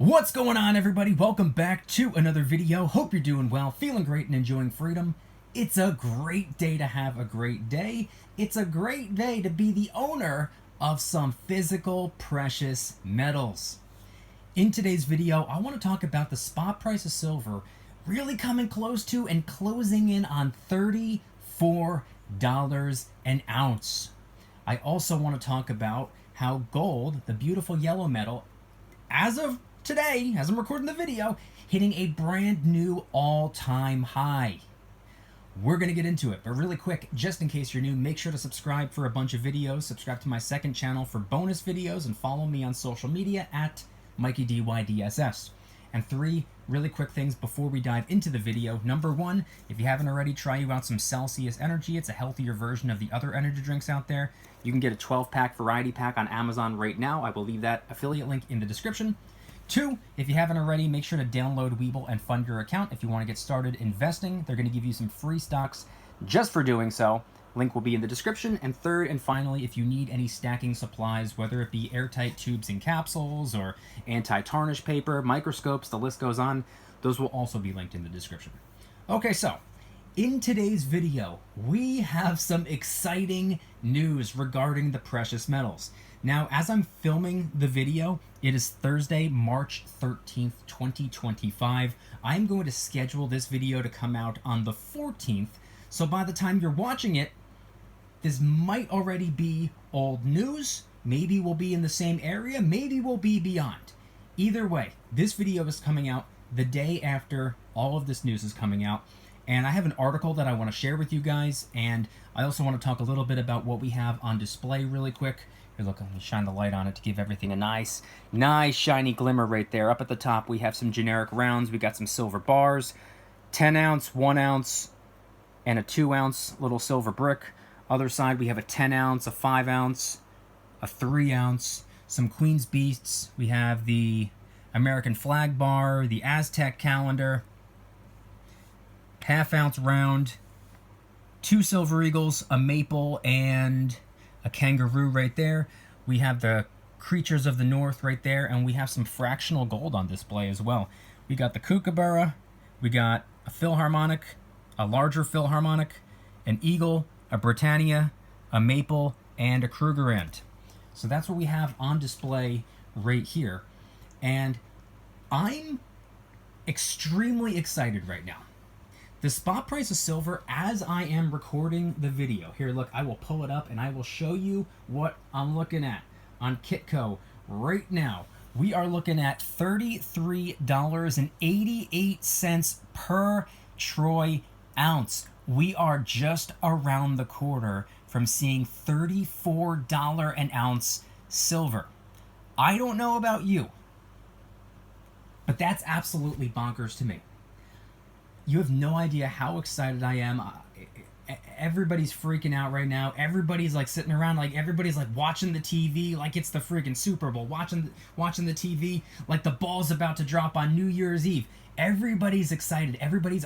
What's going on, everybody? Welcome back to another video. Hope you're doing well, feeling great, and enjoying freedom. It's a great day to have a great day. It's a great day to be the owner of some physical precious metals. In today's video, I want to talk about the spot price of silver really coming close to and closing in on $34 an ounce. I also want to talk about how gold, the beautiful yellow metal, as of today, as I'm recording the video, hitting a brand new all-time high. We're going to get into it, but really quick, just in case you're new, make sure to subscribe for a bunch of videos. Subscribe to my second channel for bonus videos and follow me on social media at Mykie DYDSS. And 3 really quick things before we dive into the video. Number 1, if you haven't already, try you out some Celsius Energy. It's a healthier version of the other energy drinks out there. You can get a 12-pack variety pack on Amazon right now. I will leave that affiliate link in the description. 2, if you haven't already, make sure to download Webull and fund your account if you want to get started investing. They're going to give you some free stocks just for doing so. Link will be in the description. And 3rd and finally, if you need any stacking supplies, whether it be airtight tubes and capsules or anti-tarnish paper, microscopes, the list goes on, those will also be linked in the description. Okay, so in today's video, we have some exciting news regarding the precious metals. Now, as I'm filming the video, it is Thursday, March 13th, 2025. I'm going to schedule this video to come out on the 14th, so by the time you're watching it, this might already be old news. Maybe we'll be in the same area, maybe we'll be beyond. Either way, this video is coming out the day after all of this news is coming out, and I have an article that I want to share with you guys, and I also want to talk a little bit about what we have on display really quick. Here, look, let me shine the light on it to give everything a nice shiny glimmer right there. Up at the top, we have some generic rounds. We got some silver bars, 10 ounce, 1 ounce, and a 2 ounce little silver brick. Other side, we have a 10 ounce, a 5 ounce, a 3 ounce, some Queen's Beasts. We have the American flag bar, the Aztec calendar, half ounce round, 2 silver eagles, a maple, and a kangaroo right there. We have the creatures of the north right there, and we have some fractional gold on display as well. We got the kookaburra, we got a Philharmonic, a larger Philharmonic, an eagle, a Britannia, a maple, and a Krugerrand. So that's what we have on display right here. And I'm extremely excited right now. The spot price of silver, as I am recording the video, here, look, I will pull it up and I will show you what I'm looking at on Kitco right now. We are looking at $33.88 per troy ounce. We are just around the corner from seeing $34 an ounce silver. I don't know about you, but that's absolutely bonkers to me. You have no idea how excited I am. Everybody's freaking out right now. Everybody's like sitting around, like everybody's like watching the TV like it's the freaking Super Bowl, watching the TV like the ball's about to drop on New Year's Eve. Everybody's excited. Everybody's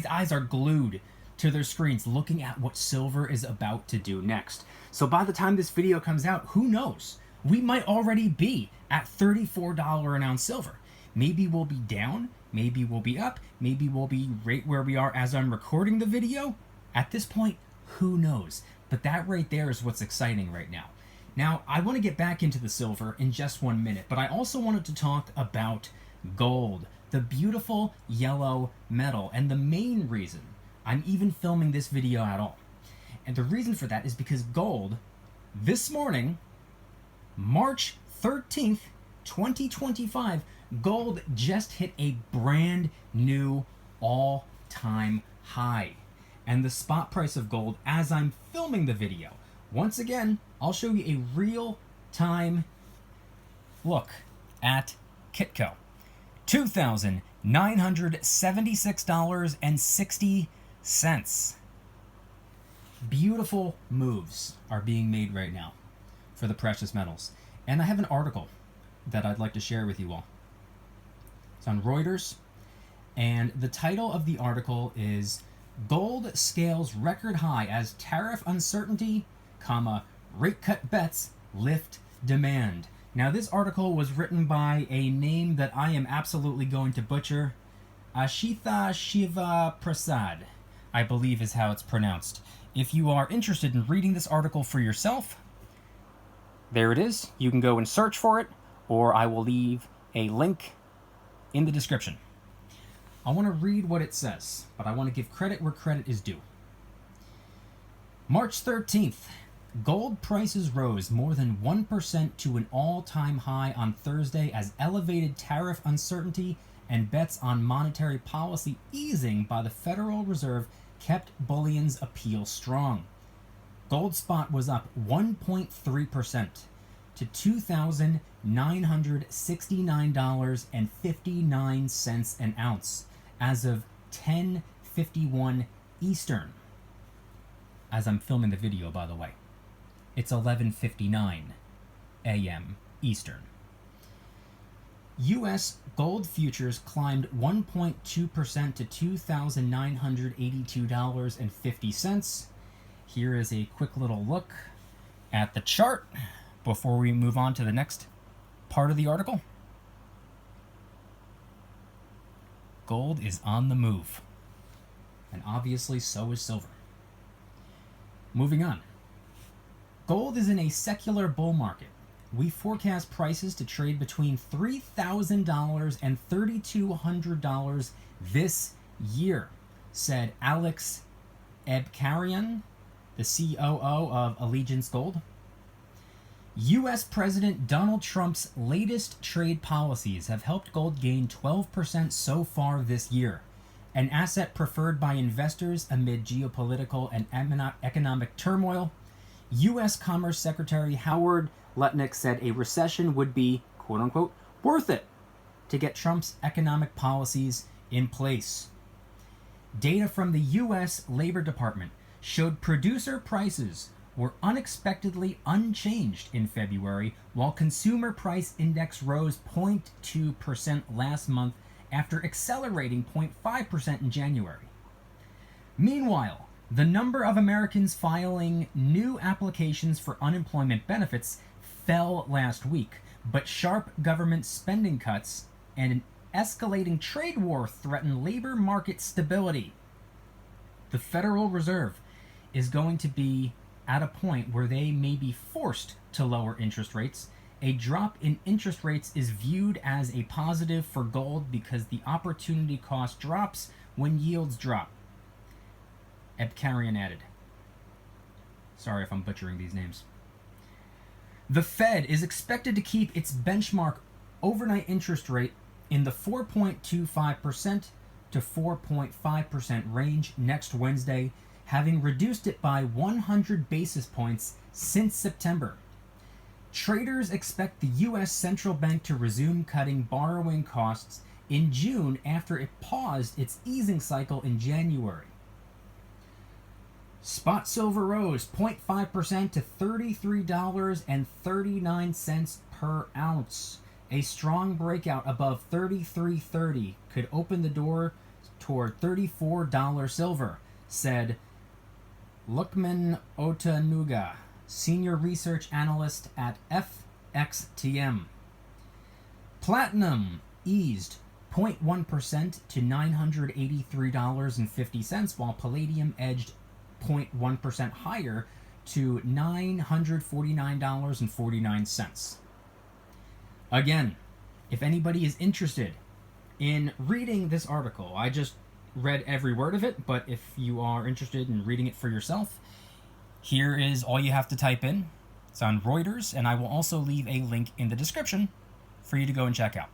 eyes are glued to their screens looking at what silver is about to do next. So by the time this video comes out, who knows? We might already be at $34 an ounce silver. Maybe we'll be down, maybe we'll be up, maybe we'll be right where we are as I'm recording the video. At this point, who knows? But that right there is what's exciting right now. Now, I want to get back into the silver in just 1 minute, but I also wanted to talk about gold, the beautiful yellow metal, and the main reason I'm even filming this video at all. And the reason for that is because gold, this morning, March 13th, 2025, gold just hit a brand new all-time high. And the spot price of gold, as I'm filming the video, once again, I'll show you a real-time look at Kitco. $2,976.60. Beautiful moves are being made right now for the precious metals. And I have an article that I'd like to share with you all. It's on Reuters, and the title of the article is Gold Scales Record High as Tariff Uncertainty, Rate Cut Bets Lift Demand. Now, this article was written by a name that I am absolutely going to butcher. Ashita Shiva Prasad, I believe is how it's pronounced. If you are interested in reading this article for yourself, there it is. You can go and search for it, or I will leave a link in the description. I want to read what it says, but I want to give credit where credit is due. March 13th, gold prices rose more than 1% to an all-time high on Thursday as elevated tariff uncertainty and bets on monetary policy easing by the Federal Reserve kept bullion's appeal strong. Gold spot was up 1.3% to $2,969.59 an ounce as of 10:51 Eastern. As I'm filming the video, by the way. It's 11:59 a.m. Eastern. U.S. gold futures climbed 1.2% to $2,982.50. Here is a quick little look at the chart before we move on to the next part of the article. Gold is on the move, and obviously so is silver. Moving on. Gold is in a secular bull market. We forecast prices to trade between $3,000 and $3,200 this year, said Alex Ebkarian, the COO of Allegiance Gold. U.S. President Donald Trump's latest trade policies have helped gold gain 12% so far this year, an asset preferred by investors amid geopolitical and economic turmoil. U.S. Commerce Secretary Howard Lutnick said a recession would be, quote-unquote, worth it to get Trump's economic policies in place. Data from the U.S. Labor Department showed producer prices were unexpectedly unchanged in February, while consumer price index rose 0.2% last month after accelerating 0.5% in January. Meanwhile, the number of Americans filing new applications for unemployment benefits fell last week, but sharp government spending cuts and an escalating trade war threaten labor market stability. The Federal Reserve is going to be at a point where they may be forced to lower interest rates. A drop in interest rates is viewed as a positive for gold because the opportunity cost drops when yields drop. Ebkarian added. Sorry if I'm butchering these names. The Fed is expected to keep its benchmark overnight interest rate in the 4.25% to 4.5% range next Wednesday, having reduced it by 100 basis points since September. Traders expect the U.S. Central Bank to resume cutting borrowing costs in June after it paused its easing cycle in January. Spot silver rose 0.5% to $33.39 per ounce. A strong breakout above $33.30 could open the door toward $34 silver, said Lukman Otanuga, senior research analyst at FXTM. Platinum eased 0.1% to $983.50, while palladium edged 0.1% higher to $949.49. Again, if anybody is interested in reading this article, I just read every word of it, but if you are interested in reading it for yourself, here is all you have to type in. It's on Reuters, and I will also leave a link in the description for you to go and check out.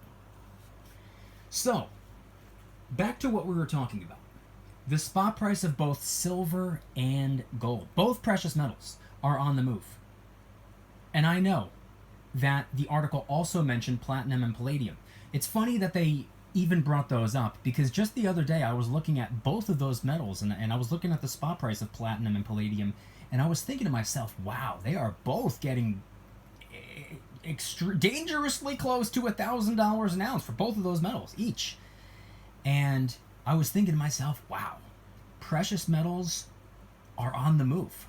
So, back to what we were talking about. The spot price of both silver and gold, both precious metals, are on the move. And I know that the article also mentioned platinum and palladium. It's funny that they even brought those up, because just the other day I was looking at both of those metals, and I was looking at the spot price of platinum and palladium, and I was thinking to myself, wow, they are both getting dangerously close to $1,000 an ounce for both of those metals each. And I was thinking to myself, wow, precious metals are on the move.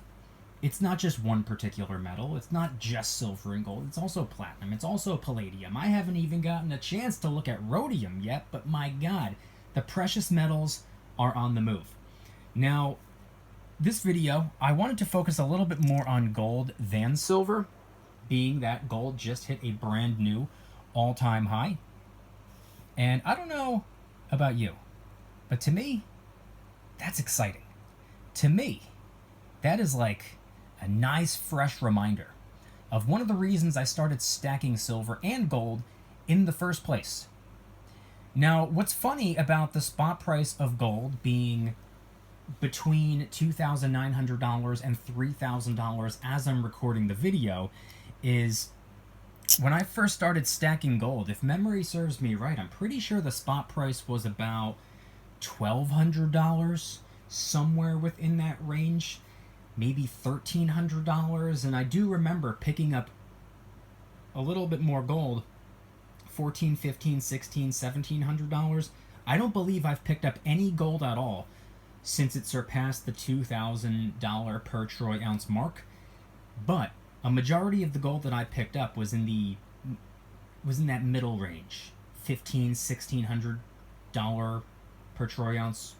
It's not just one particular metal. It's not just silver and gold. It's also platinum. It's also palladium. I haven't even gotten a chance to look at rhodium yet, but my God, the precious metals are on the move. Now, this video, I wanted to focus a little bit more on gold than silver, being that gold just hit a brand new all-time high. And I don't know about you, but to me, that's exciting. To me, that is like a nice fresh reminder of one of the reasons I started stacking silver and gold in the first place. Now, what's funny about the spot price of gold being between $2,900 and $3,000 as I'm recording the video is when I first started stacking gold, if memory serves me right, I'm pretty sure the spot price was about $1,200, somewhere within that range, maybe $1,300. And I do remember picking up a little bit more gold, $1,400, $1,500, $1,600, $1,700. I don't believe I've picked up any gold at all since it surpassed the $2,000 per troy ounce mark. But a majority of the gold that I picked up was in that middle range, $1,500, $1,600 per troy ounce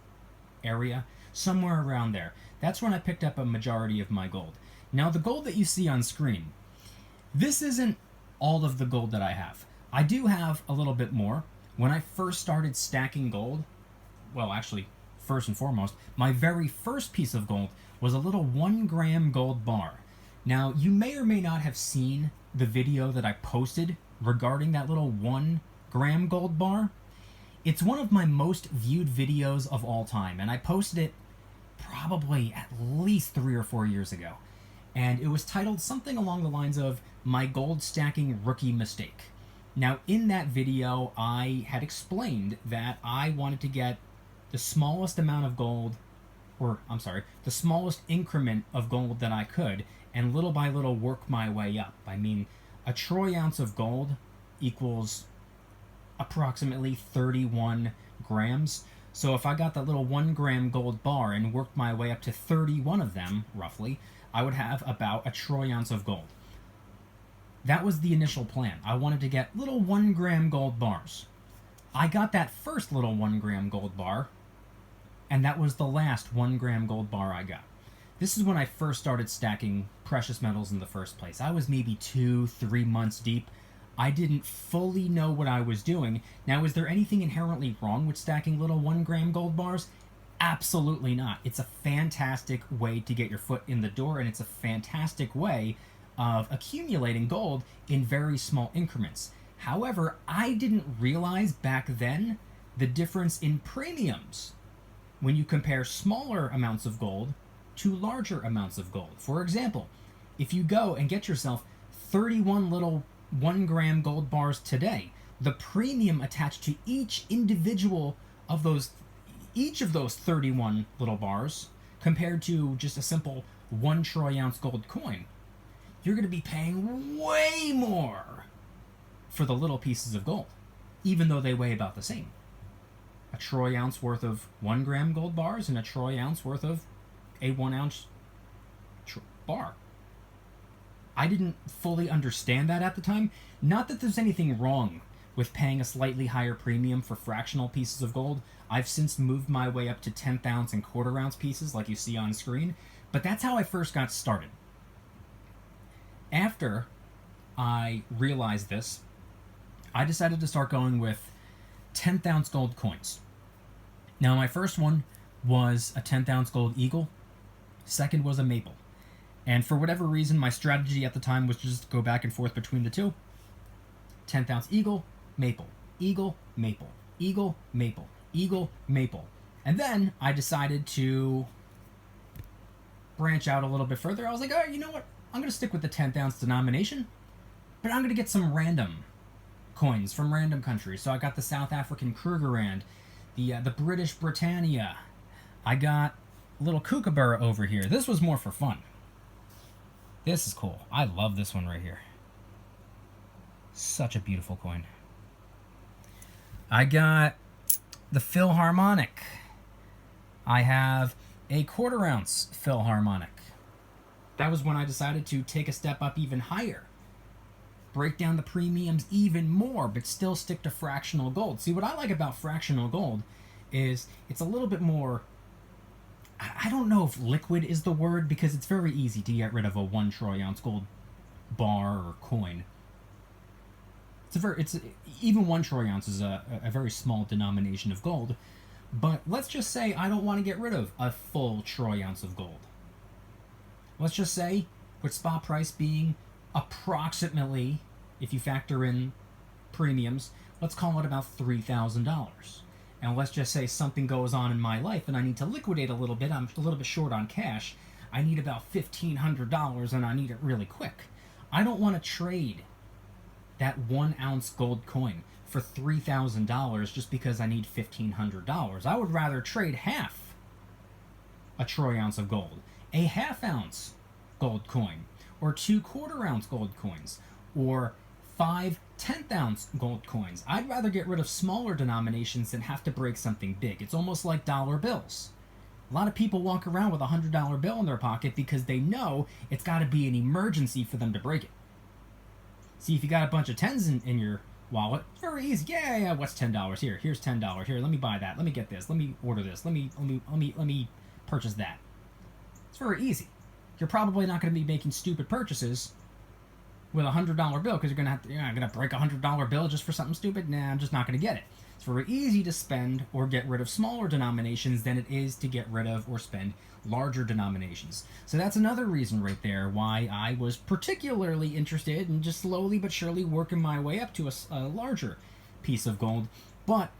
area, somewhere around there. That's when I picked up a majority of my gold. Now, the gold that you see on screen, this isn't all of the gold that I have. I do have a little bit more. When I first started stacking gold, well, actually, first and foremost, my very first piece of gold was a little 1 gram gold bar. Now, you may or may not have seen the video that I posted regarding that little 1 gram gold bar. It's one of my most viewed videos of all time, and I posted it probably at least 3 or 4 years ago. And it was titled something along the lines of My Gold Stacking Rookie Mistake. Now, in that video, I had explained that I wanted to get the smallest amount of gold, the smallest increment of gold that I could, and little by little work my way up. I mean, a troy ounce of gold equals approximately 31 grams. So if I got that little 1 gram gold bar and worked my way up to 31 of them, roughly, I would have about a troy ounce of gold. That was the initial plan. I wanted to get little 1 gram gold bars. I got that first little 1 gram gold bar, and that was the last 1 gram gold bar I got. This is when I first started stacking precious metals in the first place. I was maybe 2-3 months deep. I didn't fully know what I was doing. Now, is there anything inherently wrong with stacking little 1 gram gold bars? Absolutely not. It's a fantastic way to get your foot in the door, and it's a fantastic way of accumulating gold in very small increments. However, I didn't realize back then the difference in premiums when you compare smaller amounts of gold to larger amounts of gold. For example, if you go and get yourself 31 little 1 gram gold bars today, the premium attached to each of those 31 little bars compared to just a simple 1 troy ounce gold coin, you're going to be paying way more for the little pieces of gold, even though they weigh about the same. A troy ounce worth of 1 gram gold bars and a troy ounce worth of a 1 ounce bar. I didn't fully understand that at the time. Not that there's anything wrong with paying a slightly higher premium for fractional pieces of gold. I've since moved my way up to 10th ounce and quarter ounce pieces like you see on screen, but that's how I first got started. After I realized this, I decided to start going with 10th ounce gold coins. Now, my first one was a 10th ounce gold eagle. Second was a maple. And for whatever reason, my strategy at the time was just to go back and forth between the two. 10th ounce eagle, maple, eagle, maple, eagle, maple, eagle, maple. And then I decided to branch out a little bit further. I was like, all right, you know what? I'm going to stick with the 10th ounce denomination, but I'm going to get some random coins from random countries. So I got the South African Krugerrand, the British Britannia. I got a little kookaburra over here. This was more for fun. This is cool. I love this one right here. Such a beautiful coin. I got the Philharmonic. I have a quarter ounce Philharmonic. That was when I decided to take a step up even higher, break down the premiums even more, but still stick to fractional gold. See, what I like about fractional gold is it's a little bit more, I don't know if liquid is the word, because it's very easy to get rid of a 1 troy ounce gold bar or coin. Even 1 troy ounce is a very small denomination of gold, but let's just say I don't want to get rid of a full troy ounce of gold. Let's just say, with spot price being approximately, if you factor in premiums, let's call it about $3,000. And let's just say something goes on in my life and I need to liquidate a little bit. I'm a little bit short on cash. I need about $1,500 and I need it really quick. I don't want to trade that 1 ounce gold coin for $3,000 just because I need $1,500. I would rather trade half a troy ounce of gold, a half ounce gold coin, or 2 quarter ounce gold coins, or 5 tenth ounce gold coins. I'd rather get rid of smaller denominations than have to break something big. It's almost like dollar bills. A lot of people walk around with a $100 bill in their pocket because they know it's got to be an emergency for them to break it. See, if you got a bunch of tens in your wallet, it's very easy. Yeah, what's $10 here? Here's $10 here. Let me buy that. Let me get this. Let me order this. Let me purchase that. It's very easy. You're probably not going to be making stupid purchases with a $100 bill because you're not gonna break a $100 bill just for something stupid. Nah, I'm just not going to get it. It's very easy to spend or get rid of smaller denominations than it is to get rid of or spend larger denominations. So that's another reason right there why I was particularly interested in just slowly but surely working my way up to a larger piece of gold. But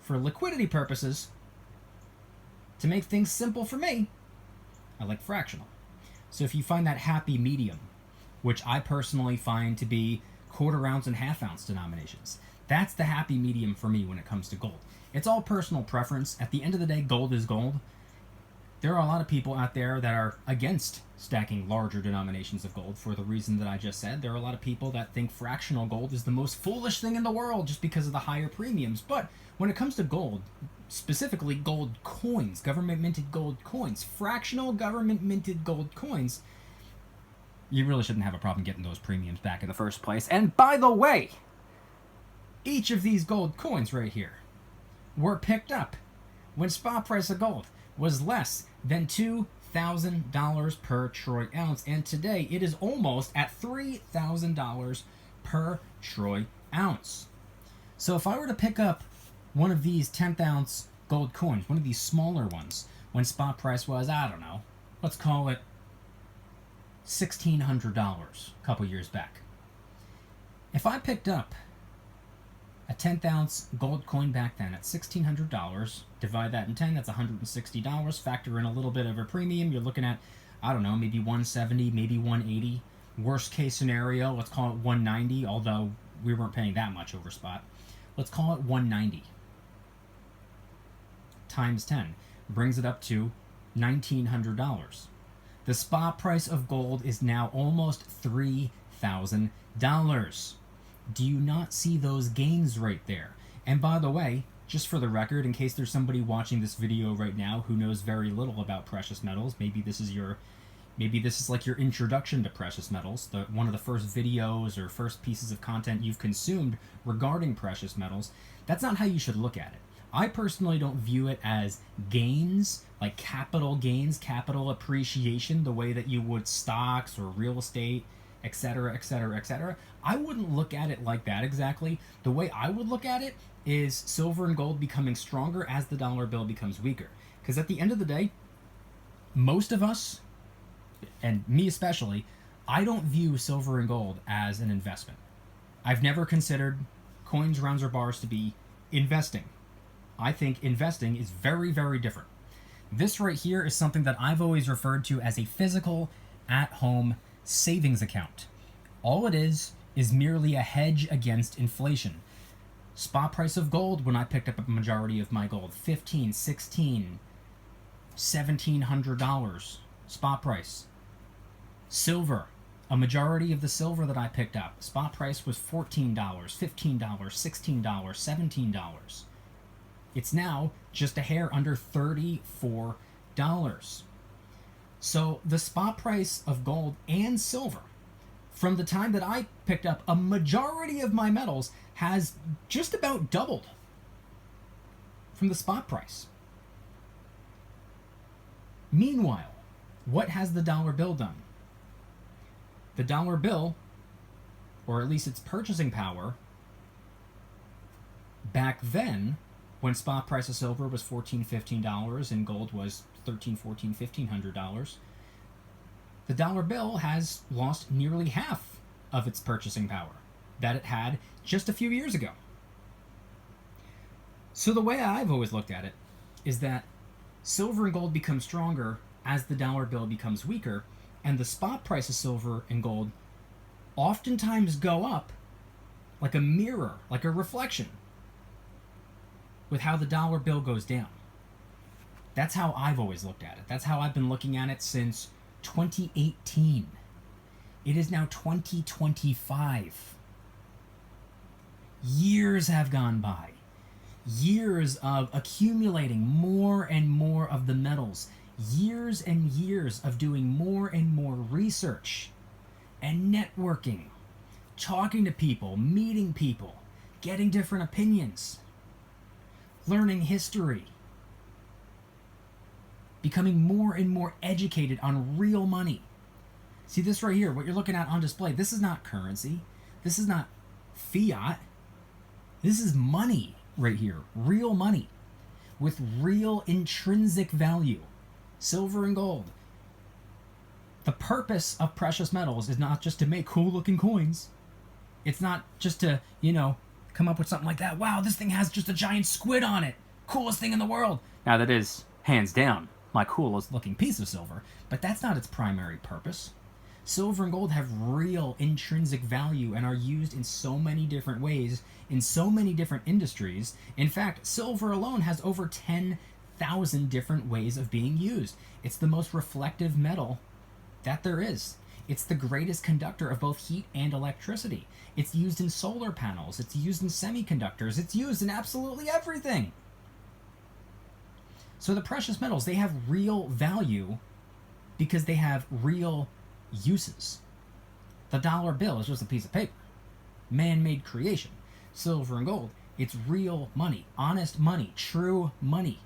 for liquidity purposes, to make things simple for me, I like fractional. So if you find that happy medium, which I personally find to be quarter ounce and half ounce denominations, that's the happy medium for me when it comes to gold. It's all personal preference. At the end of the day, gold is gold. There are a lot of people out there that are against stacking larger denominations of gold for the reason that I just said. There are a lot of people that think fractional gold is the most foolish thing in the world just because of the higher premiums. But when it comes to gold, specifically gold coins, government-minted gold coins, fractional government-minted gold coins, you really shouldn't have a problem getting those premiums back in the first place. And by the way, each of these gold coins right here were picked up when spot price of gold was less than $2,000 per troy ounce, and today it is almost at $3,000 per troy ounce. So if I were to pick up one of these 10th ounce gold coins, one of these smaller ones, when spot price was, I don't know, let's call it $1,600 a couple years back. If I picked up a 10th ounce gold coin back then at $1,600, divide that in 10, that's $160. Factor in a little bit of a premium, you're looking at, I don't know, maybe $170, maybe $180. Worst case scenario, let's call it $190, although we weren't paying that much over spot. Let's call it $190 times 10 brings it up to $1,900. The spot price of gold is now almost $3,000. Do you not see those gains right there? And by the way, just for the record, in case there's somebody watching this video right now who knows very little about precious metals, maybe this is like your introduction to precious metals, one of the first videos or first pieces of content you've consumed regarding precious metals. That's not how you should look at it. I personally don't view it as gains, like capital gains, capital appreciation, the way that you would stocks or real estate, etc., etc., etc. I wouldn't look at it like that exactly. The way I would look at it is silver and gold becoming stronger as the dollar bill becomes weaker. Because at the end of the day, most of us, and me especially, I don't view silver and gold as an investment. I've never considered coins, rounds, or bars to be investing. I think investing is very, very different. This right here is something that I've always referred to as a physical, at-home savings account. All it is merely a hedge against inflation. Spot price of gold when I picked up a majority of my gold, $1,500, $1,600, $1,700 spot price. Silver, a majority of the silver that I picked up, spot price was $14, $15, $16, $17. It's now just a hair under $34. So the spot price of gold and silver, from the time that I picked up a majority of my metals, has just about doubled from the spot price. Meanwhile, what has the dollar bill done? The dollar bill, or at least its purchasing power, back then, when spot price of silver was $14, $15 and gold was $13, $14, $1,500, the dollar bill has lost nearly half of its purchasing power that it had just a few years ago. So the way I've always looked at it is that silver and gold become stronger as the dollar bill becomes weaker, and the spot price of silver and gold oftentimes go up like a mirror, like a reflection, with how the dollar bill goes down. That's how I've always looked at it. That's how I've been looking at it since 2018. It is now 2025. Years have gone by. Years of accumulating more and more of the metals. Years and years of doing more and more research and networking, talking to people, meeting people, getting different opinions, learning history, becoming more and more educated on real money. See this right here, what you're looking at on display, this is not currency. This is not fiat. This is money right here, real money with real intrinsic value. Silver and gold. The purpose of precious metals is not just to make cool looking coins. It's not just to, come up with something like that. Wow, this thing has just a giant squid on it. Coolest thing in the world. Now that is, hands down, my coolest looking piece of silver, but that's not its primary purpose. Silver and gold have real intrinsic value and are used in so many different ways, in so many different industries. In fact, silver alone has over 10,000 different ways of being used. It's the most reflective metal that there is. It's the greatest conductor of both heat and electricity. It's used in solar panels. It's used in semiconductors. It's used in absolutely everything. So the precious metals, they have real value because they have real uses. The dollar bill is just a piece of paper. Man-made creation. Silver and gold, it's real money. Honest money. True money.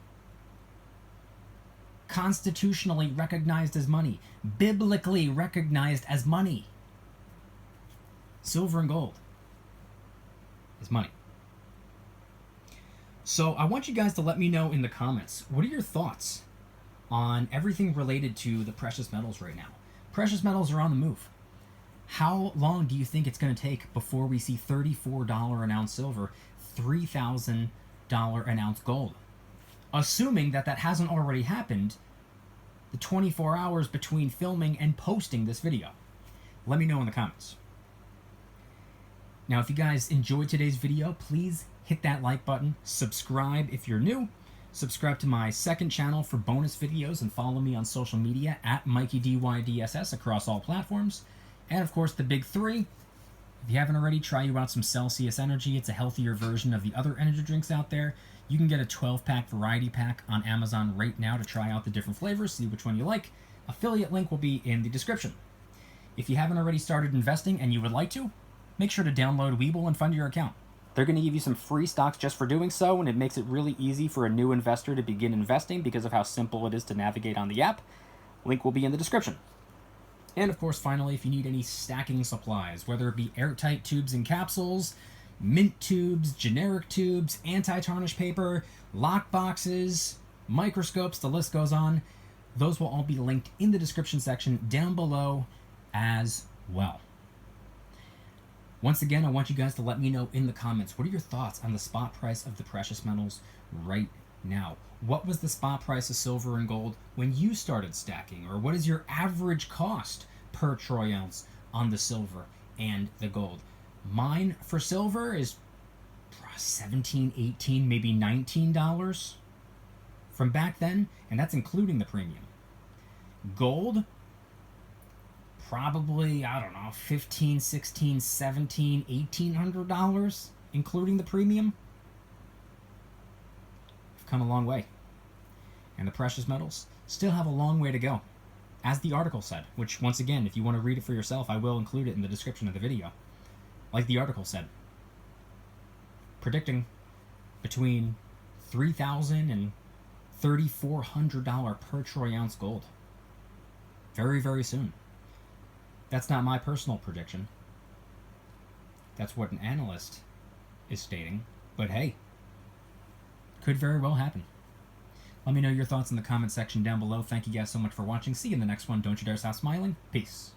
Constitutionally recognized as money. Biblically recognized as money. Silver and gold is money. So I want you guys to let me know in the comments, what are your thoughts on everything related to the precious metals right now? Precious metals are on the move. How long do you think it's going to take before we see $34 an ounce silver, $3,000 an ounce gold? Assuming that hasn't already happened the 24 hours between filming and posting this video. Let me know in the comments. Now, if you guys enjoyed today's video, please hit that like button, subscribe if you're new, subscribe to my second channel for bonus videos, and follow me on social media at Mykie DYDSS across all platforms. And of course, the big three. If you haven't already, try you out some Celsius Energy. It's a healthier version of the other energy drinks out there. You can get a 12-pack variety pack on Amazon right now to try out the different flavors, see which one you like. Affiliate link will be in the description. If you haven't already started investing and you would like to, make sure to download Webull and fund your account. They're going to give you some free stocks just for doing so, and it makes it really easy for a new investor to begin investing because of how simple it is to navigate on the app. Link will be in the description. And of course, finally, if you need any stacking supplies, whether it be airtight tubes and capsules, mint tubes, generic tubes, anti-tarnish paper, lock boxes, microscopes, the list goes on, those will all be linked in the description section down below as well. Once again, I want you guys to let me know in the comments, what are your thoughts on the spot price of the precious metals right now? What was the spot price of silver and gold when you started stacking? Or what is your average cost per troy ounce on the silver and the gold? Mine for silver is $17, $18, maybe $19 from back then, and that's including the premium. Gold, probably, I don't know, $15, $16, $17, $1,800, including the premium. I've come a long way. And the precious metals still have a long way to go. as the article said, which, once again, if you want to read it for yourself, I will include it in the description of the video. Like the article said, predicting between $3,000 and $3,400 per troy ounce gold. Very, very soon. That's not my personal prediction. That's what an analyst is stating. But hey, could very well happen. Let me know your thoughts in the comment section down below. Thank you guys so much for watching. See you in the next one. Don't you dare stop smiling. Peace.